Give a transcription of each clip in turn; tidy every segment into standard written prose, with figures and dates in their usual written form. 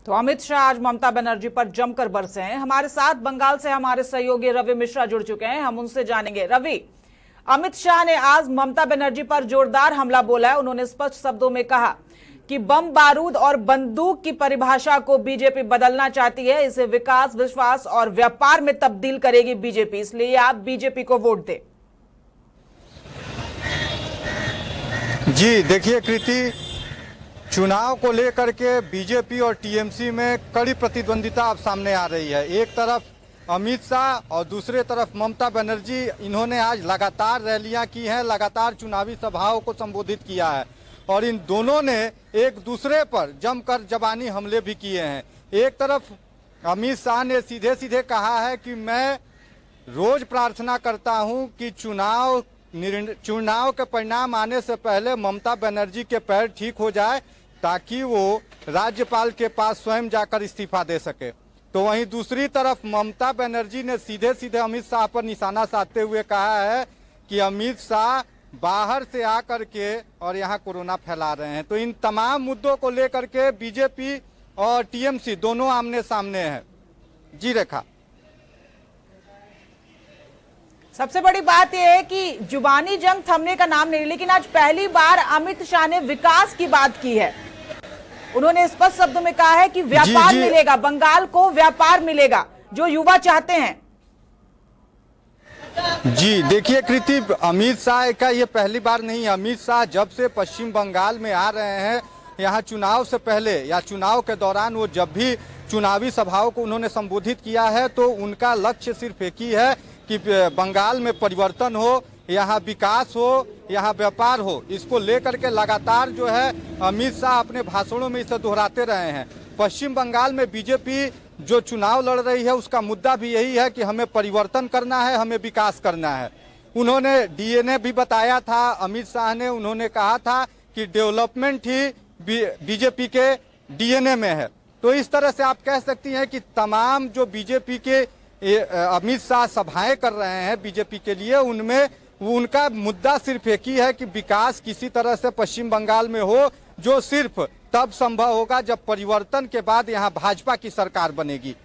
तो अमित शाह आज ममता बनर्जी पर जमकर बरसे हैं। हमारे साथ बंगाल से हमारे सहयोगी रवि मिश्रा जुड़ चुके हैं, हम उनसे जानेंगे। रवि, अमित शाह ने आज ममता बनर्जी पर जोरदार हमला बोला है। उन्होंने स्पष्ट शब्दों में कहा कि बम बारूद और बंदूक की परिभाषा को बीजेपी बदलना चाहती है, इसे विकास, विश्वास और व्यापार में तब्दील करेगी बीजेपी, इसलिए आप बीजेपी को वोट दें। जी देखिए कृति, चुनाव को लेकर के बीजेपी और टीएमसी में कड़ी प्रतिद्वंदिता अब सामने आ रही है। एक तरफ अमित शाह और दूसरे तरफ ममता बनर्जी। इन्होंने आज लगातार रैलियां की हैं, लगातार चुनावी सभाओं को संबोधित किया है और इन दोनों ने एक दूसरे पर जमकर जबानी हमले भी किए हैं। एक तरफ अमित शाह ने सीधे सीधे कहा है कि मैं रोज प्रार्थना करता हूं कि चुनाव के परिणाम आने से पहले ममता बनर्जी के पैर ठीक हो जाए ताकि वो राज्यपाल के पास स्वयं जाकर इस्तीफा दे सके। तो वहीं दूसरी तरफ ममता बनर्जी ने सीधे सीधे अमित शाह पर निशाना साधते हुए कहा है कि अमित शाह बाहर से आकर के और यहाँ कोरोना फैला रहे हैं। तो इन तमाम मुद्दों को लेकर के बीजेपी और टीएमसी दोनों आमने सामने हैं। जी रेखा, सबसे बड़ी बात यह है कि जुबानी जंग थमने का नाम नहीं, लेकिन आज पहली बार अमित शाह ने विकास की बात की है। उन्होंने स्पष्ट शब्दों में कहा है कि व्यापार मिलेगा, बंगाल को व्यापार मिलेगा जो युवा चाहते हैं। जी देखिए कृति, अमित शाह का ये पहली बार नहीं है। अमित शाह जब से पश्चिम बंगाल में आ रहे हैं, यहाँ चुनाव से पहले या चुनाव के दौरान वो जब भी चुनावी सभाओं को उन्होंने संबोधित किया है तो उनका लक्ष्य सिर्फ एक ही है कि बंगाल में परिवर्तन हो, यहाँ विकास हो, यहाँ व्यापार हो। इसको लेकर के लगातार जो है अमित शाह अपने भाषणों में इसे दोहराते रहे हैं। पश्चिम बंगाल में बीजेपी जो चुनाव लड़ रही है उसका मुद्दा भी यही है कि हमें परिवर्तन करना है, हमें विकास करना है। उन्होंने डीएनए भी बताया था अमित शाह ने, उन्होंने कहा था कि डेवलपमेंट ही बीजेपी के डीएनए में है। तो इस तरह से आप कह सकती हैं कि तमाम जो बीजेपी के अमित शाह सभाएं कर रहे हैं बीजेपी के लिए, उनमें उनका मुद्दा सिर्फ एक ही है कि विकास किसी तरह से पश्चिम बंगाल में हो, जो सिर्फ तब संभव होगा जब परिवर्तन के बाद यहाँ भाजपा की सरकार बनेगी।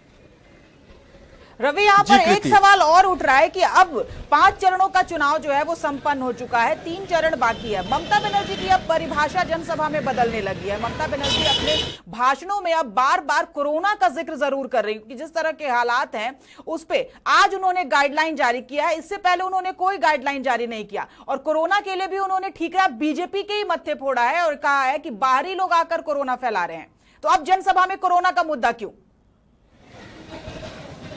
रवि, यहाँ पर एक सवाल और उठ रहा है कि अब 5 चरणों का चुनाव जो है वो संपन्न हो चुका है, 3 चरण बाकी है। ममता बनर्जी की अब परिभाषा जनसभा में बदलने लगी है। ममता बनर्जी अपने भाषणों में अब बार बार कोरोना का जिक्र जरूर कर रही है कि जिस तरह के हालात हैं उस पे आज उन्होंने गाइडलाइन जारी किया है। इससे पहले उन्होंने कोई गाइडलाइन जारी नहीं किया और कोरोना के लिए भी उन्होंने ठीकरा बीजेपी के ही मत्थे फोड़ा है और कहा है कि बाहरी लोग आकर कोरोना फैला रहे हैं। तो अब जनसभा में कोरोना का मुद्दा क्यों?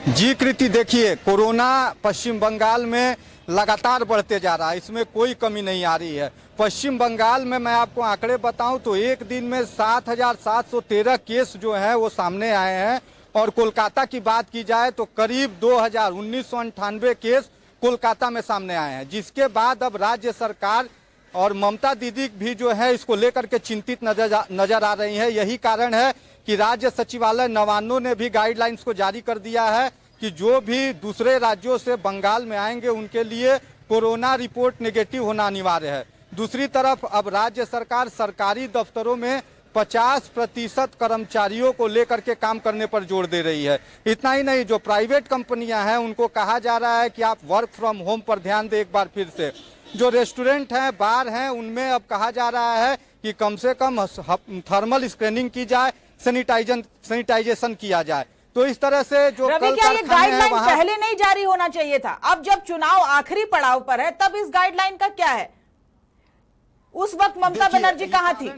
जी कृति, देखिए कोरोना पश्चिम बंगाल में लगातार बढ़ते जा रहा है, इसमें कोई कमी नहीं आ रही है। पश्चिम बंगाल में मैं आपको आंकड़े बताऊं तो एक दिन में 7,713 केस जो हैं वो सामने आए हैं और कोलकाता की बात की जाए तो करीब 1998 केस कोलकाता में सामने आए हैं। जिसके बाद अब राज्य सरकार और ममता दीदी भी जो है इसको लेकर के चिंतित नजर आ रही है। यही कारण है कि राज्य सचिवालय नवान्नों ने भी गाइडलाइंस को जारी कर दिया है कि जो भी दूसरे राज्यों से बंगाल में आएंगे उनके लिए कोरोना रिपोर्ट नेगेटिव होना अनिवार्य है। दूसरी तरफ अब राज्य सरकार सरकारी दफ्तरों में 50% कर्मचारियों को लेकर के काम करने पर जोर दे रही है। इतना ही नहीं, जो प्राइवेट कंपनियां हैं उनको कहा जा रहा है कि आप वर्क फ्रॉम होम पर ध्यान दें एक बार फिर से। जो रेस्टोरेंट हैं, बार हैं, उनमें अब कहा जा रहा है कि कम से कम थर्मल स्क्रीनिंग की जाए, सैनिटाइजेशन किया जाए। तो इस तरह से जो क्या ये गाइडलाइन पहले नहीं जारी होना चाहिए था? अब जब चुनाव आखिरी पड़ाव पर है तब इस गाइडलाइन का क्या है? उस वक्त ममता बनर्जी कहां थी?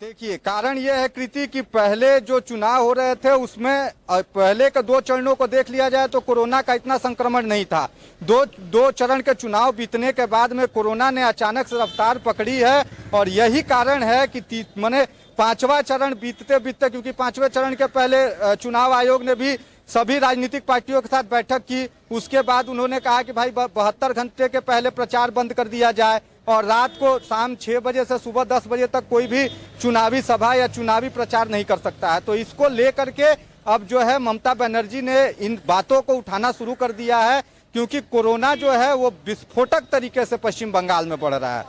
देखिए कारण यह है कृति कि पहले जो चुनाव हो रहे थे उसमें पहले के 2 चरणों को देख लिया जाए तो कोरोना का इतना संक्रमण नहीं था। दो चरण के चुनाव बीतने के बाद में कोरोना ने अचानक से रफ्तार पकड़ी है और यही कारण है कि माने 5वां चरण बीतते बीतते, क्योंकि 5वें चरण के पहले चुनाव आयोग ने भी सभी राजनीतिक पार्टियों के साथ बैठक की। उसके बाद उन्होंने कहा कि भाई 72 घंटे के पहले प्रचार बंद कर दिया जाए और रात को शाम 6 बजे से सुबह 10 बजे तक कोई भी चुनावी सभा या चुनावी प्रचार नहीं कर सकता है। तो इसको लेकर के अब जो है ममता बनर्जी ने इन बातों को उठाना शुरू कर दिया है, क्योंकि कोरोना जो है वो विस्फोटक तरीके से पश्चिम बंगाल में बढ़ रहा है।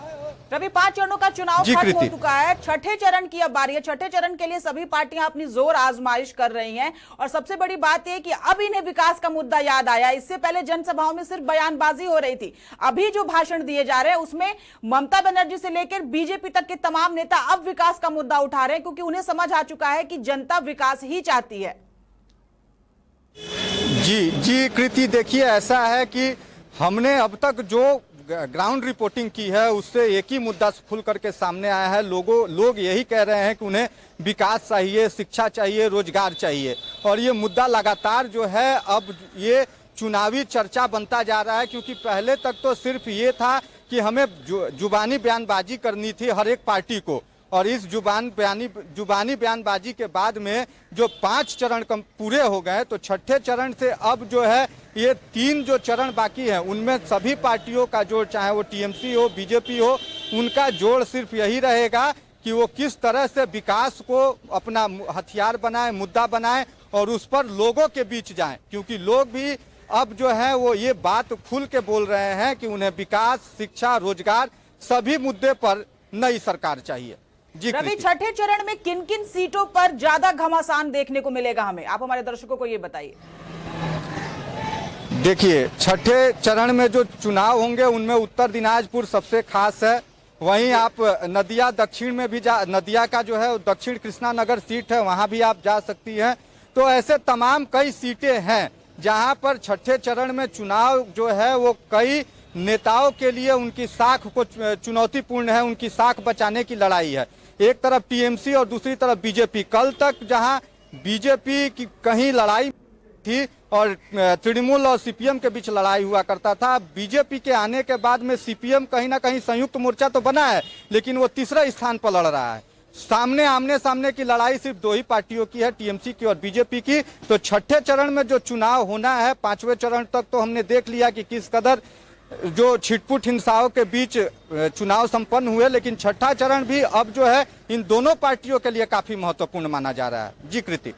रवि, 5 चरणों का चुनाव जी खत्म हो कृति। चुका है, छठे चरण की अब बारी है। छठे चरण के लिए सभी पार्टियां अपनी जोर आजमाइश कर रही हैं और सबसे बड़ी बात यह कि अब इन्हें विकास का मुद्दा याद आया। इससे पहले जनसभाओं में सिर्फ बयानबाजी हो रही थी, अभी जो भाषण दिए जा रहे हैं उसमें ममता बनर्जी से लेकर बीजेपी तक के तमाम नेता अब विकास का मुद्दा उठा रहे हैं, क्योंकि उन्हें समझ आ चुका है कि जनता विकास ही चाहती है। जी कृति, देखिए ऐसा है कि हमने अब तक जो ग्राउंड रिपोर्टिंग की है उससे एक ही मुद्दा खुल करके सामने आया है। लोग यही कह रहे हैं कि उन्हें विकास चाहिए, शिक्षा चाहिए, रोजगार चाहिए, और ये मुद्दा लगातार जो है अब ये चुनावी चर्चा बनता जा रहा है। क्योंकि पहले तक तो सिर्फ ये था कि हमें जुबानी बयानबाजी करनी थी हर एक पार्टी को, और इस जुबानी बयानबाजी के बाद में जो 5 चरण पूरे हो गए, तो छठे चरण से अब जो है ये 3 जो चरण बाकी हैं उनमें सभी पार्टियों का जोड़, चाहे वो टीएमसी हो, बीजेपी हो, उनका जोड़ सिर्फ यही रहेगा कि वो किस तरह से विकास को अपना हथियार बनाए, मुद्दा बनाए और उस पर लोगों के बीच जाएं। क्योंकि लोग भी अब जो है वो ये बात खुल के बोल रहे हैं कि उन्हें विकास, शिक्षा, रोजगार सभी मुद्दे पर नई सरकार चाहिए। जी रवि, छठे चरण में किन किन सीटों पर ज्यादा घमासान देखने को मिलेगा हमें, आप हमारे दर्शकों को ये बताइए। देखिए, छठे चरण में जो चुनाव होंगे उनमें उत्तर दिनाजपुर सबसे खास है। वहीं आप नदिया दक्षिण में भी नदिया का जो है दक्षिण कृष्णा नगर सीट है, वहां भी आप जा सकती हैं। तो ऐसे तमाम कई सीटें हैं जहां पर छठे चरण में चुनाव जो है वो कई नेताओं के लिए उनकी साख को चुनौतीपूर्ण है, उनकी साख बचाने की लड़ाई है। एक तरफ टीएमसी और दूसरी तरफ बीजेपी। कल तक जहां बीजेपी की कहीं लड़ाई थी और तृणमूल और सीपीएम के बीच लड़ाई हुआ करता था, बीजेपी के आने के बाद में सीपीएम कहीं ना कहीं संयुक्त मोर्चा तो बना है, लेकिन वो तीसरा स्थान पर लड़ रहा है। आमने सामने की लड़ाई सिर्फ 2 ही पार्टियों की है, टीएमसी की और बीजेपी की। तो छठे चरण में जो चुनाव होना है, 5वें चरण तक तो हमने देख लिया कि किस कदर जो छिटपुट हिंसाओं के बीच चुनाव संपन्न हुए, लेकिन छठा चरण भी अब जो है इन दोनों पार्टियों के लिए काफी महत्वपूर्ण माना जा रहा है। जी कृति।